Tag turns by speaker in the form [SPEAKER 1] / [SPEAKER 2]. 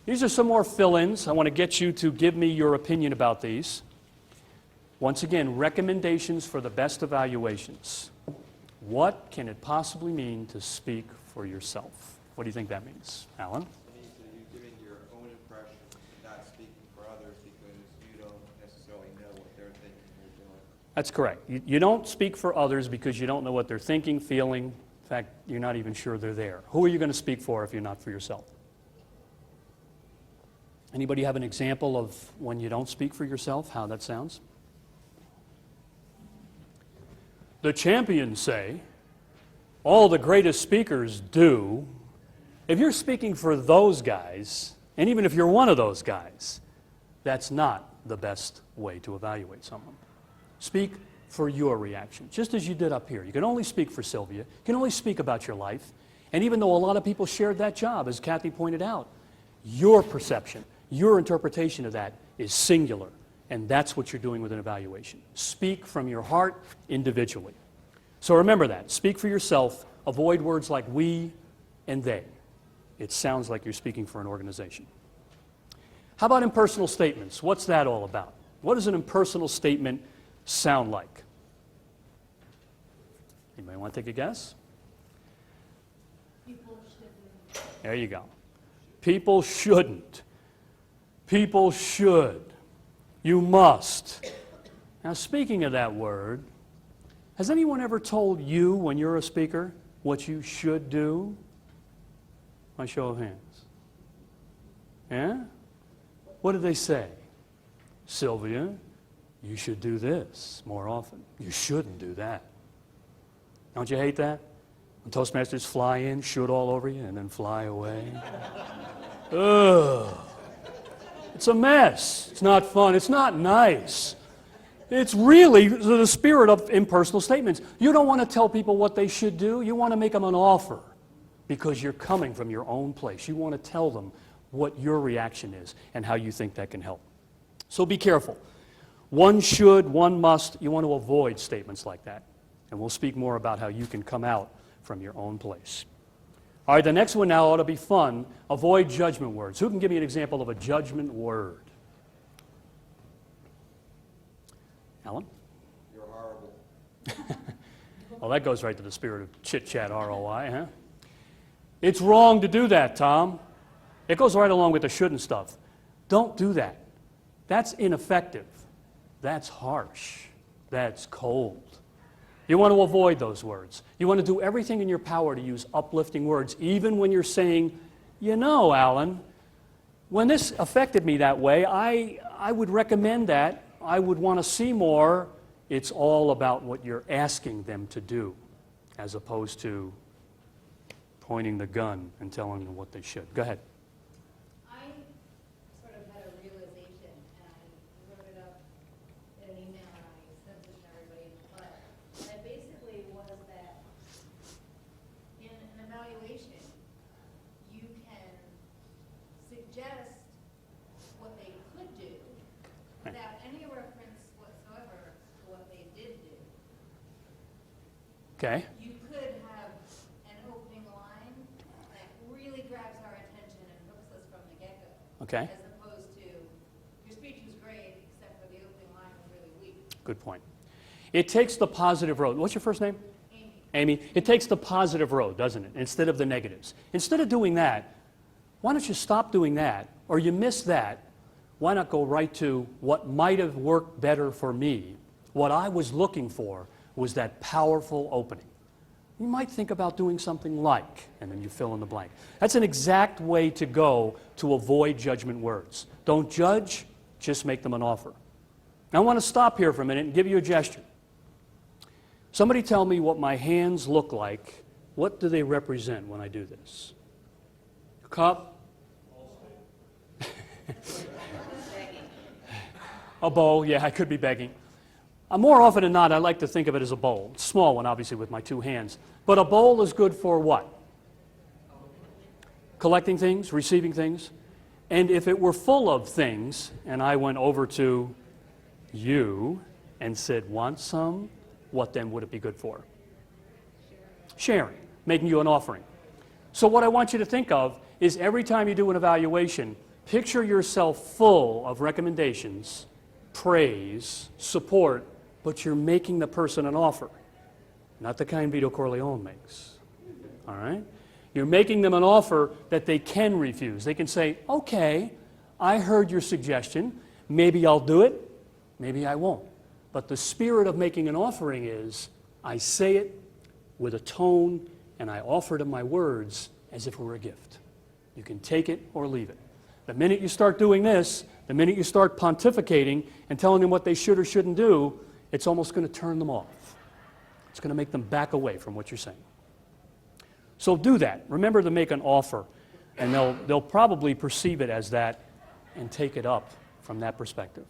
[SPEAKER 1] These are some more fill-ins. I want to get you to give me your opinion about these. Once again, recommendations for the best evaluations. What can it possibly mean to speak for yourself? What do you think that means, Alan?
[SPEAKER 2] It means that you're giving your own impression and not speaking for others because you don't necessarily know what they're thinking or doing.
[SPEAKER 1] That's correct. You don't speak for others because you don't know what they're thinking, feeling. In fact, you're not even sure they're there. Who are you going to speak for if you're not for yourself? Anybody have an example of when you don't speak for yourself, how that sounds? The champions say, all the greatest speakers do. If you're speaking for those guys, and even if you're one of those guys, that's not the best way to evaluate someone. Speak for your reaction, just as you did up here. You can only speak for Sylvia. You can only speak about your life. And even though a lot of people shared that job, as Kathy pointed out, your perception, your interpretation of that is singular. And that's what you're doing with an evaluation. Speak from your heart individually. So remember that. Speak for yourself. Avoid words like we and they. It sounds like you're speaking for an organization. How about impersonal statements? What's that all about? What does an impersonal statement sound like? Anybody want to take a guess?
[SPEAKER 3] People shouldn't.
[SPEAKER 1] There you go. People shouldn't. People should. You must. Now, speaking of that word, has anyone ever told you when you're a speaker what you should do? By show of hands. Yeah? What did they say? Sylvia, you should do this more often. You shouldn't do that. Don't you hate that? When Toastmasters fly in, should all over you, and then fly away. Ugh. It's a mess. It's not fun. It's not nice. It's really the spirit of impersonal statements. You don't want to tell people what they should do. You want to make them an offer because you're coming from your own place. You want to tell them what your reaction is and how you think that can help. So be careful. One should, one must. You want to avoid statements like that. And we'll speak more about how you can come out from your own place. All right, the next one now ought to be fun. Avoid judgment words. Who can give me an example of a judgment word? Alan?
[SPEAKER 2] You're horrible.
[SPEAKER 1] Well, that goes right to the spirit of chit-chat ROI, huh? It's wrong to do that, Tom. It goes right along with the shouldn't stuff. Don't do that. That's ineffective. That's harsh. That's cold. You want to avoid those words. You want to do everything in your power to use uplifting words, even when you're saying, you know, Alan, when this affected me that way, I would recommend that. I would want to see more. It's all about what you're asking them to do, as opposed to pointing the gun and telling them what they should. Go ahead.
[SPEAKER 3] I sort of had a realization, and I wrote it up in an email, and I sent it to everybody, but it basically was that in an evaluation, you can suggest what they could do without any reference whatsoever to what they did do.
[SPEAKER 1] Okay.
[SPEAKER 3] You could have an opening line that really grabs our attention and hooks us from the get-go.
[SPEAKER 1] Okay.
[SPEAKER 3] As opposed to, your speech was great, except for the opening line was really weak.
[SPEAKER 1] Good point. It takes the positive road. What's your first name?
[SPEAKER 3] Amy.
[SPEAKER 1] Amy. It takes the positive road, doesn't it, instead of the negatives. Instead of doing that, why don't you stop doing that, or you miss that, why not go right to what might have worked better for me? What I was looking for was that powerful opening. You might think about doing something like, and then you fill in the blank. That's an exact way to go to avoid judgment words. Don't judge, just make them an offer. Now I want to stop here for a minute and give you a gesture. Somebody tell me what my hands look like. What do they represent when I do this? Cup? A bowl, yeah, I could be begging. More often than not, I like to think of it as a bowl. It's a small one, obviously, with my two hands. But a bowl is good for what? Collecting things, receiving things. And if it were full of things, and I went over to you and said, want some? What then would it be good for? Sharing, making you an offering. So what I want you to think of is every time you do an evaluation, Picture yourself full of recommendations, praise, support, but you're making the person an offer. Not the kind Vito Corleone makes. All right? You're making them an offer that they can refuse. They can say, okay, I heard your suggestion. Maybe I'll do it. Maybe I won't. But the spirit of making an offering is, I say it with a tone, and I offer them my words as if it were a gift. You can take it or leave it. The minute you start doing this, the minute you start pontificating and telling them what they should or shouldn't do, it's almost going to turn them off. It's going to make them back away from what you're saying. So do that. Remember to make an offer, and they'll probably perceive it as that and take it up from that perspective.